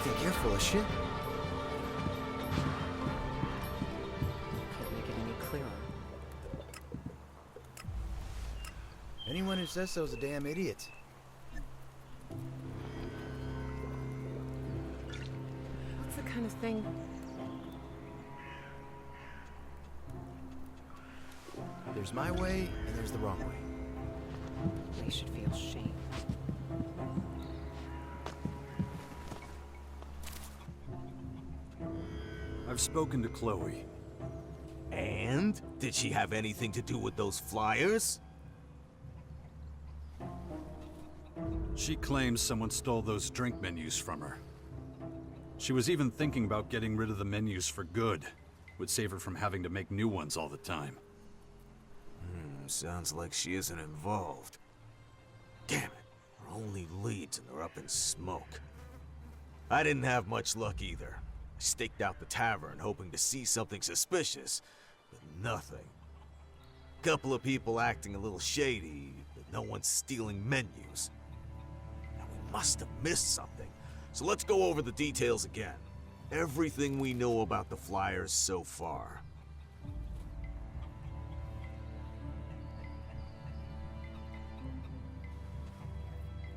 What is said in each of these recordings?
think you're full of shit. Can't make it any clearer. Anyone who says so is a damn idiot. What's the kind of thing... There's my way, and there's the wrong way. We should feel shame. I've spoken to Chloe. And? Did she have anything to do with those flyers? She claims someone stole those drink menus from her. She was even thinking about getting rid of the menus for good. Would save her from having to make new ones all the time. Sounds like she isn't involved. Damn it, her only leads and they're up in smoke. I didn't have much luck either. I staked out the tavern hoping to see something suspicious, but nothing. Couple of people acting a little shady, but no one's stealing menus. Now we must have missed something, so let's go over the details again. Everything we know about the flyers so far.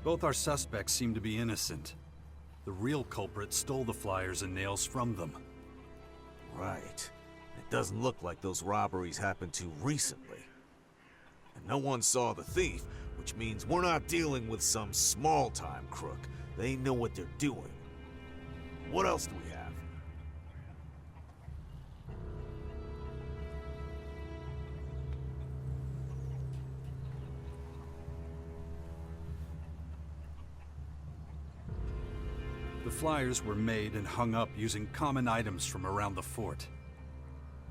Both our suspects seem to be innocent. The real culprit stole the flyers and nails from them. Right. It doesn't look like those robberies happened too recently. And no one saw the thief, which means we're not dealing with some small-time crook. They know what they're doing. What else do we have? The flyers were made and hung up using common items from around the fort.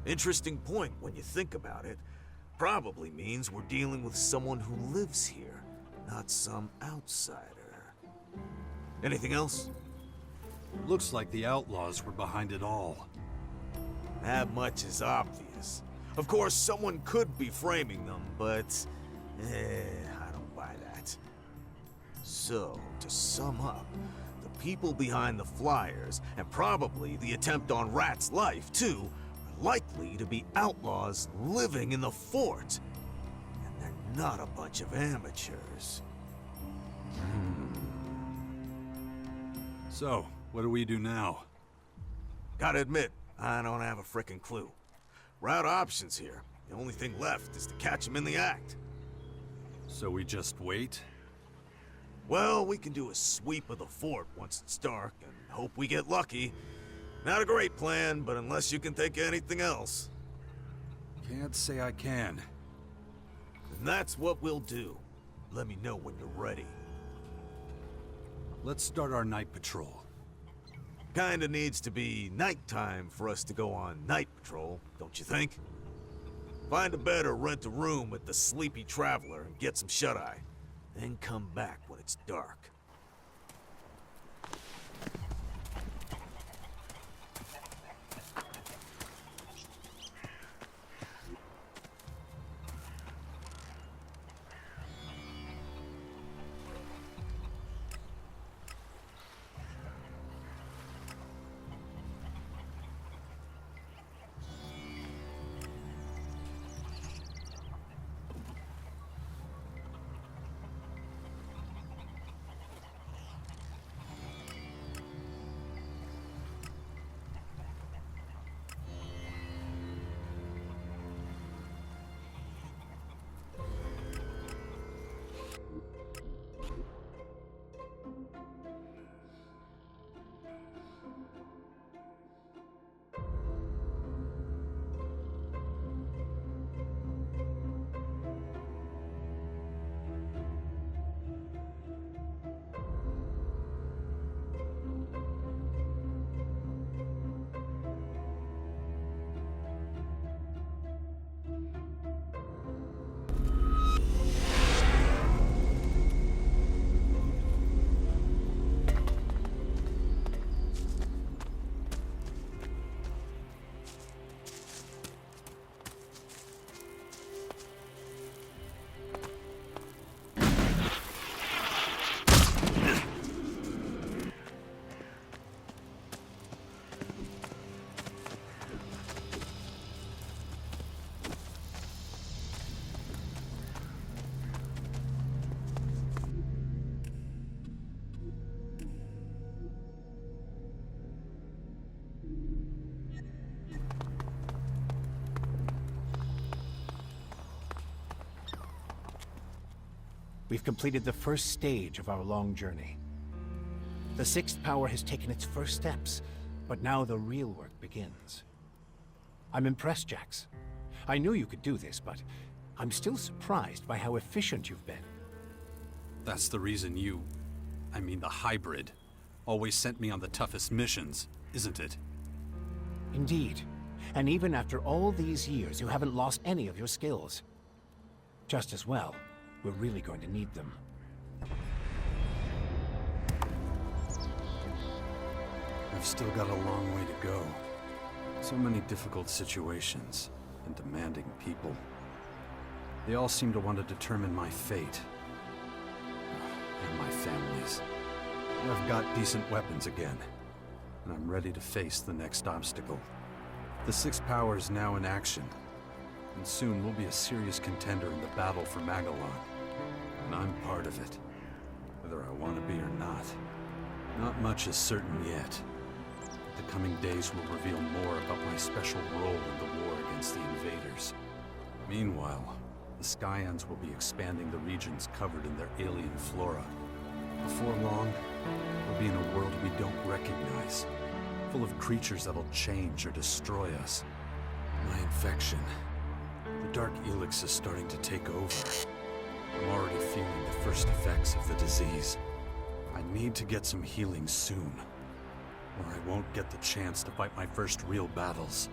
Interesting point when you think about it. Probably means we're dealing with someone who lives here, not some outsider. Anything else? Looks like the outlaws were behind it all. That much is obvious. Of course, someone could be framing them, but... I don't buy that. So, to sum up, the people behind the flyers, and probably the attempt on Rat's life, too, are likely to be outlaws living in the fort. And they're not a bunch of amateurs. So, what do we do now? Gotta admit, I don't have a frickin' clue. We're out of options here. The only thing left is to catch them in the act. So we just wait? Well, we can do a sweep of the fort once it's dark and hope we get lucky. Not a great plan, but unless you can think of anything else. Can't say I can. Then that's what we'll do. Let me know when you're ready. Let's start our night patrol. Kinda needs to be nighttime for us to go on night patrol, don't you think? Find a bed or rent a room at the Sleepy Traveler and get some shut-eye. Then come back when it's dark. we've completed the first stage of our long journey. The sixth power has taken its first steps, but now the real work begins. I'm impressed, Jax. I knew you could do this, but I'm still surprised by how efficient you've been. That's the reason I mean the hybrid, always sent me on the toughest missions, isn't it? Indeed. And even after all these years, you haven't lost any of your skills. Just as well, we're really going to need them. I've still got a long way to go. So many difficult situations and demanding people. They all seem to want to determine my fate. And my family's. I've got decent weapons again, and I'm ready to face the next obstacle. The sixth power is now in action, and soon we'll be a serious contender in the battle for Magellan. And I'm part of it, whether I want to be or not. Not much is certain yet. The coming days will reveal more about my special role in the war against the invaders. Meanwhile, the Skyans will be expanding the regions covered in their alien flora. Before long, we'll be in a world we don't recognize, full of creatures that'll change or destroy us. My infection. The dark Elex is starting to take over. I'm already feeling the first effects of the disease. I need to get some healing soon, or I won't get the chance to fight my first real battles.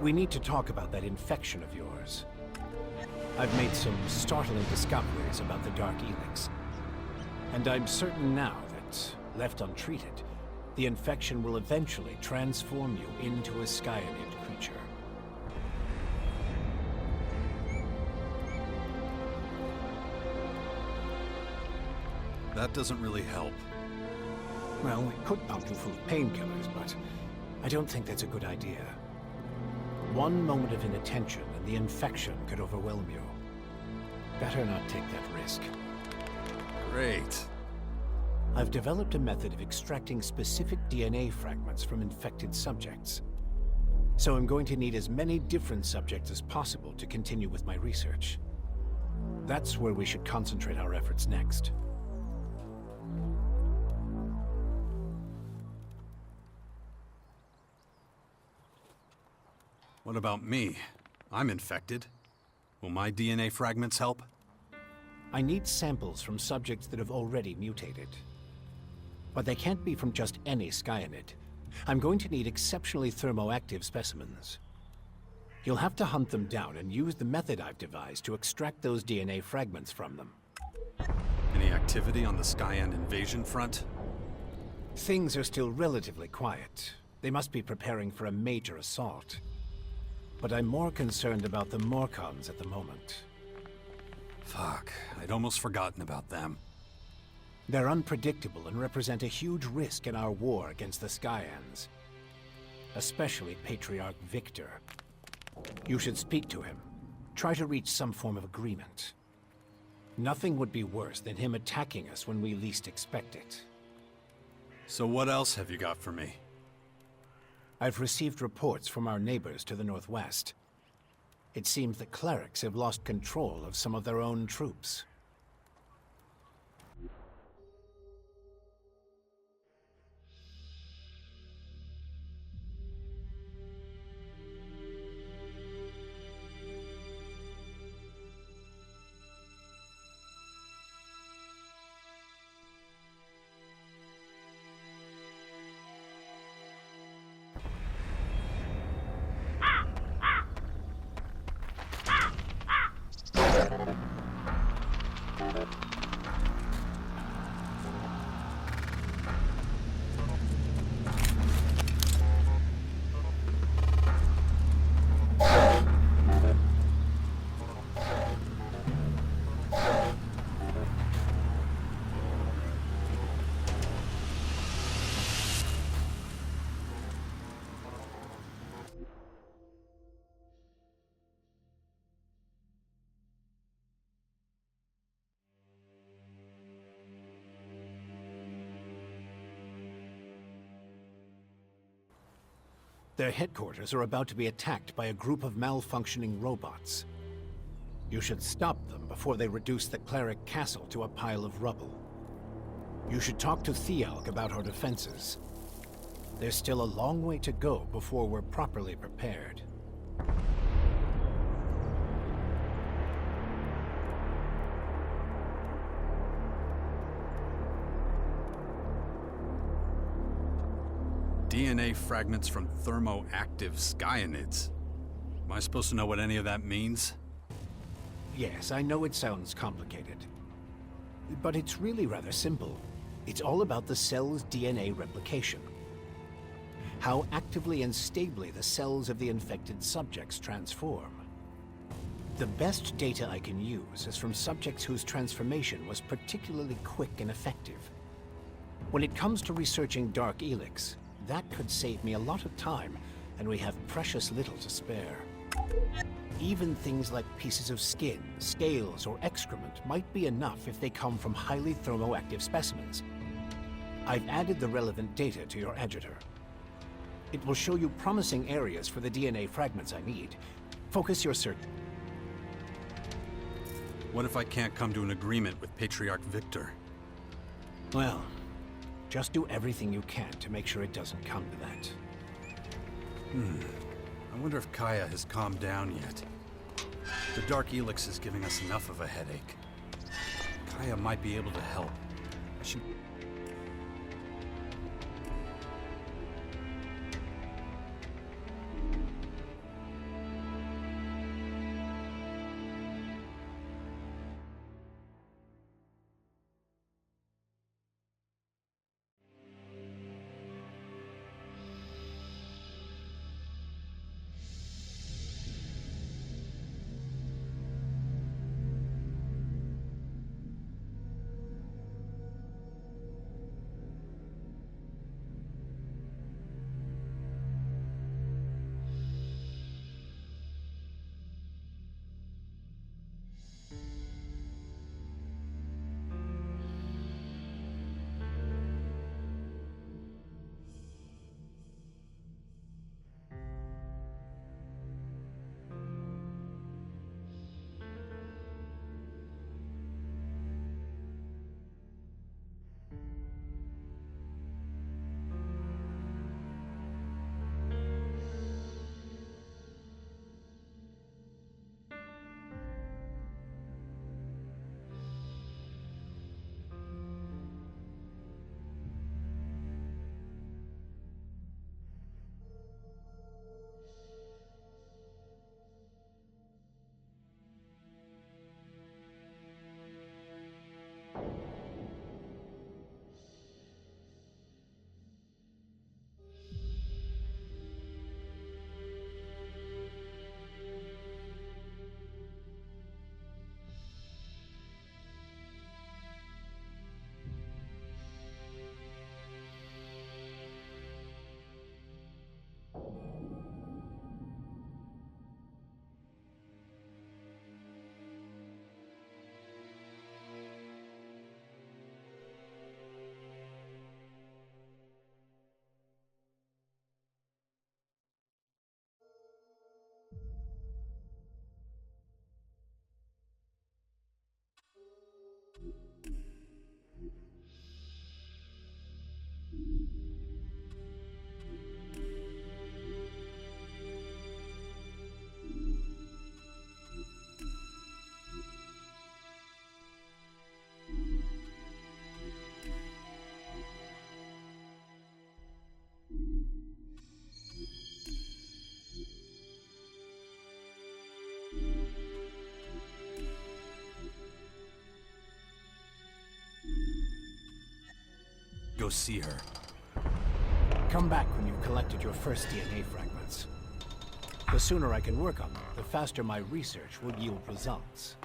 We need to talk about that infection of yours. I've made some startling discoveries about the Dark Elex. And I'm certain now that, left untreated, the infection will eventually transform you into a Skyanid creature. That doesn't really help. Well, we could pump you full of painkillers, but I don't think that's a good idea. One moment of inattention and the infection could overwhelm you. Better not take that risk. Great. I've developed a method of extracting specific DNA fragments from infected subjects. So I'm going to need as many different subjects as possible to continue with my research. That's where we should concentrate our efforts next. What about me? I'm infected. Will my DNA fragments help? I need samples from subjects that have already mutated. But they can't be from just any Skyanid. I'm going to need exceptionally thermoactive specimens. You'll have to hunt them down and use the method I've devised to extract those DNA fragments from them. Any activity on the Skyan invasion front? Things are still relatively quiet. They must be preparing for a major assault. But I'm more concerned about the Morcons at the moment. Fuck, I'd almost forgotten about them. They're unpredictable and represent a huge risk in our war against the Skyans. Especially Patriarch Victor. You should speak to him. Try to reach some form of agreement. Nothing would be worse than him attacking us when we least expect it. So what else have you got for me? I've received reports from our neighbors to the northwest. It seems that clerics have lost control of some of their own troops. Their headquarters are about to be attacked by a group of malfunctioning robots. You should stop them before they reduce the cleric castle to a pile of rubble. You should talk to Thialk about our defenses. There's still a long way to go before we're properly prepared. DNA fragments from thermoactive skyanids. Am I supposed to know what any of that means? Yes, I know it sounds complicated. But it's really rather simple. It's all about the cell's DNA replication. How actively and stably the cells of the infected subjects transform. The best data I can use is from subjects whose transformation was particularly quick and effective. When it comes to researching Dark Elex, that could save me a lot of time, and we have precious little to spare. Even things like pieces of skin, scales, or excrement might be enough if they come from highly thermoactive specimens. I've added the relevant data to your editor. It will show you promising areas for the DNA fragments I need. Focus your search. What if I can't come to an agreement with Patriarch Victor? Well, just do everything you can to make sure it doesn't come to that. I wonder if Kaya has calmed down yet. The Dark Elex is giving us enough of a headache. Kaya might be able to help. I should... Go see her. Come back when you've collected your first DNA fragments. The sooner I can work on them, the faster my research will yield results.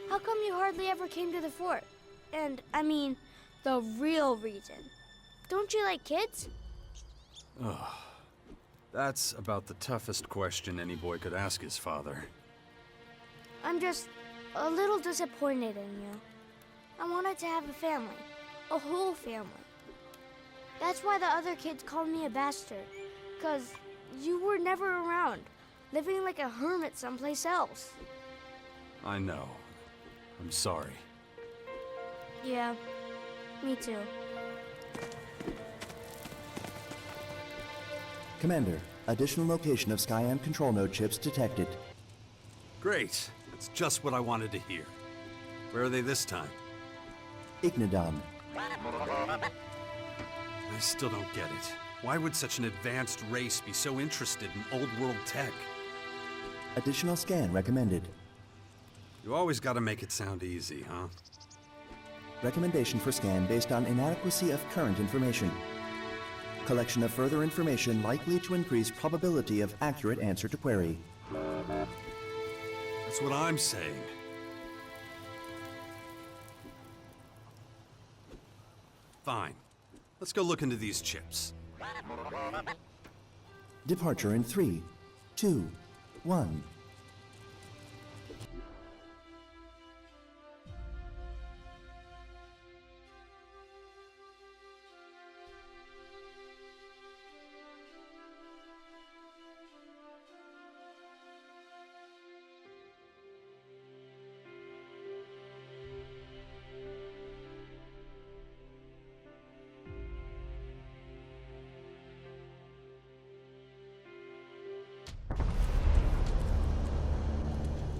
How come you hardly ever came to the fort? And, I mean, the real reason. Don't you like kids? That's about the toughest question any boy could ask his father. I'm just a little disappointed in you. I wanted to have a family. A whole family. That's why the other kids called me a bastard. 'Cause you were never around, living like a hermit someplace else. I know. I'm sorry. Yeah, me too. Commander, additional location of Skyan control node chips detected. Great. That's just what I wanted to hear. Where are they this time? Ignadon. I still don't get it. Why would such an advanced race be so interested in old-world tech? Additional scan recommended. You always gotta make it sound easy, huh? Recommendation for scan based on inadequacy of current information. Collection of further information likely to increase probability of accurate answer to query. That's what I'm saying. Fine. Let's go look into these chips. Departure in 3, 2, 1.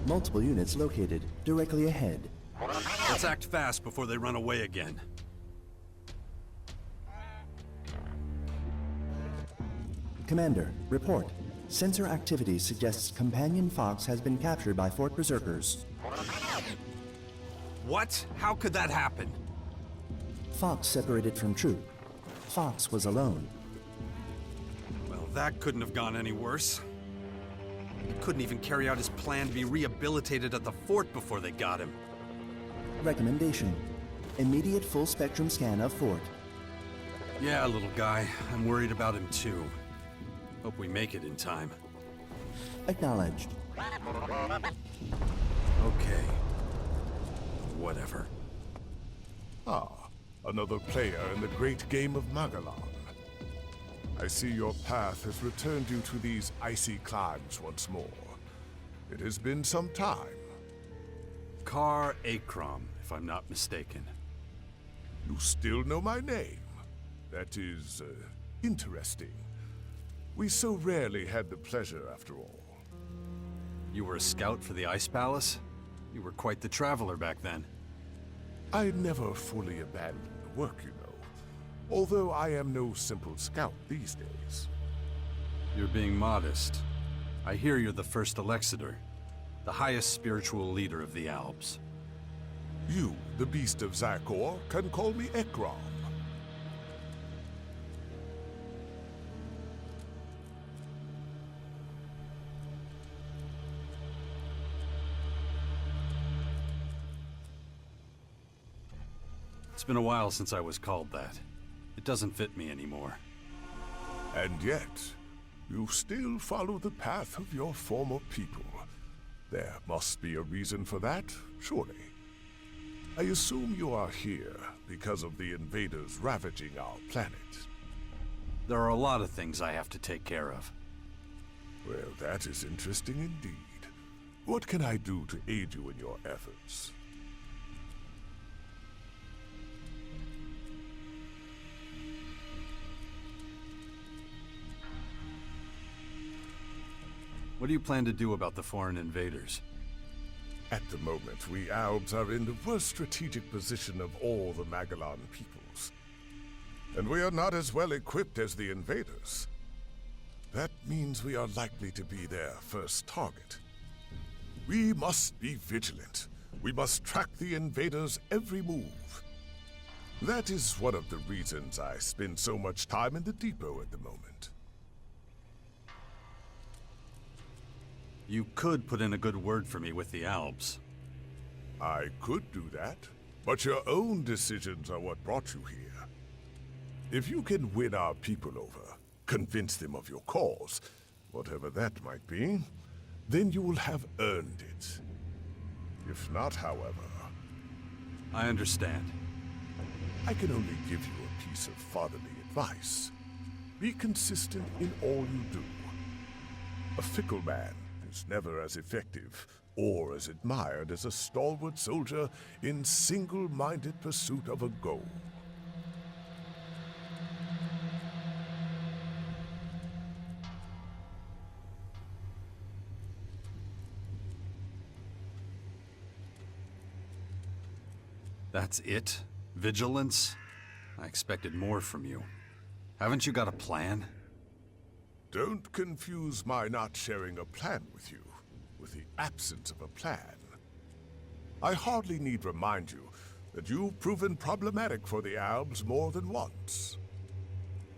Multiple units located directly ahead. Let's act fast before they run away again. Commander, report. Sensor activity suggests companion Fox has been captured by Fort Berserkers. What? How could that happen? Fox separated from troop. Fox was alone. Well, that couldn't have gone any worse. He couldn't even carry out his plan to be rehabilitated at the fort before they got him. Recommendation. Immediate full spectrum scan of Fort. Yeah, little guy. I'm worried about him too. Hope we make it in time. Acknowledged. Okay. Whatever. Ah, another player in the great game of Magellan. I see your path has returned you to these icy climes once more. It has been some time. Kar Akram, if I'm not mistaken. You still know my name. That is, interesting. We so rarely had the pleasure, after all. You were a scout for the Ice Palace? You were quite the traveler back then. I never fully abandoned the work, you know. Although I am no simple scout these days. You're being modest. I hear you're the first Alexander, the highest spiritual leader of the Alps. You, the beast of Zakor, can call me Ekram. It's been a while since I was called that. It doesn't fit me anymore. And yet, you still follow the path of your former people. There must be a reason for that, surely. I assume you are here because of the invaders ravaging our planet. There are a lot of things I have to take care of. Well, that is interesting indeed. What can I do to aid you in your efforts? What do you plan to do about the foreign invaders? At the moment, we Albs are in the worst strategic position of all the Magellan peoples. And we are not as well equipped as the invaders. That means we are likely to be their first target. We must be vigilant. We must track the invaders' every move. That is one of the reasons I spend so much time in the depot at the moment. You could put in a good word for me with the Alps. I could do that, but your own decisions are what brought you here. If you can win our people over, convince them of your cause, whatever that might be, then you will have earned it. If not, however, I understand. I can only give you a piece of fatherly advice. Be consistent in all you do. A fickle man is never as effective or as admired as a stalwart soldier in single-minded pursuit of a goal. That's it? Vigilance? I expected more from you. Haven't you got a plan? Don't confuse my not sharing a plan with you with the absence of a plan. I hardly need remind you that you've proven problematic for the Albs more than once.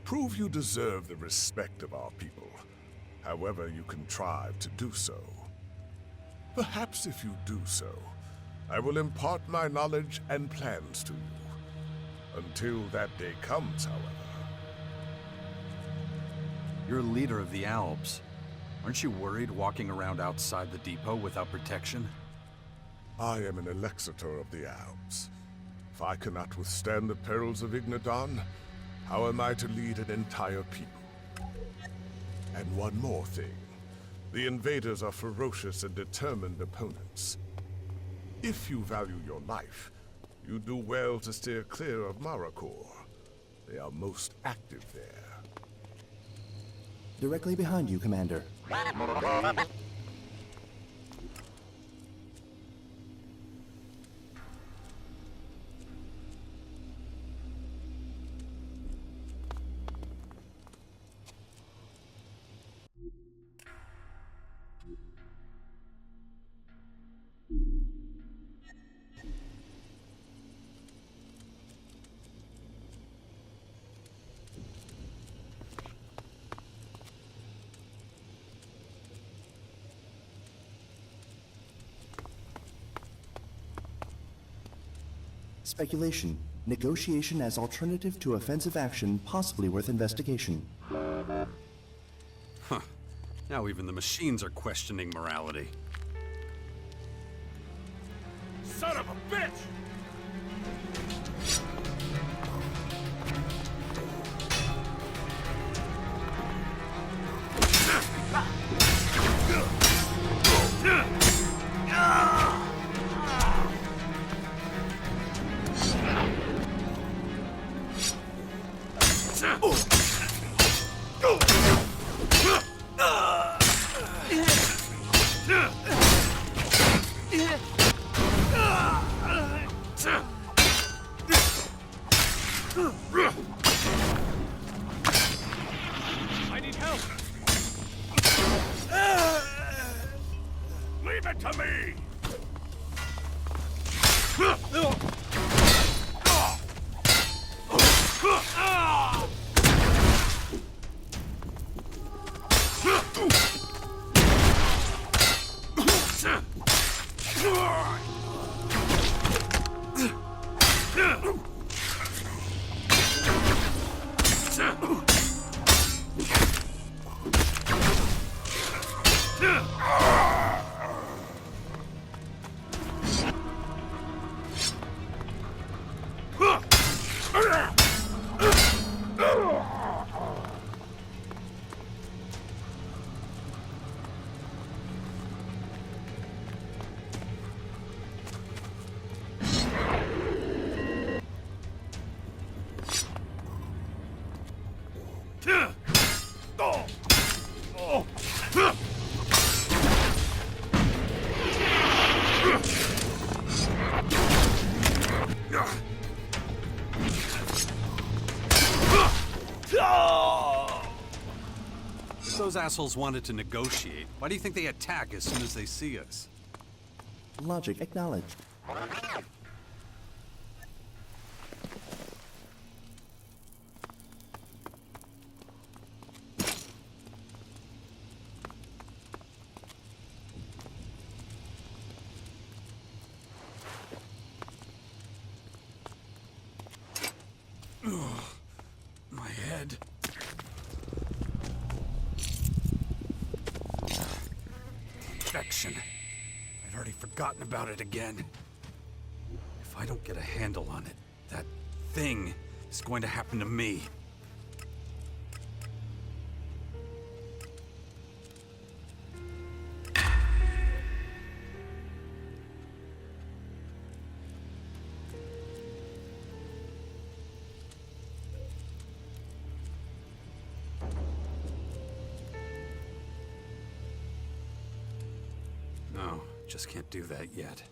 Prove you deserve the respect of our people, however you contrive to do so. Perhaps if you do so, I will impart my knowledge and plans to you. Until that day comes, however. You're a leader of the Albs. Aren't you worried walking around outside the depot without protection? I am an Elexitor of the Albs. If I cannot withstand the perils of Ignadon, how am I to lead an entire people? And one more thing. The invaders are ferocious and determined opponents. If you value your life, you do well to steer clear of Marrakor. They are most active there. Directly behind you, Commander. Speculation. Negotiation as alternative to offensive action, possibly worth investigation. Huh. Now even the machines are questioning morality. Son of a bitch! I need help! Leave it to me! If those assholes wanted to negotiate, why do you think they attack as soon as they see us? Logic acknowledged. situation. I'd already forgotten about it again. If I don't get a handle on it, that thing is going to happen to me. No, just can't do that yet.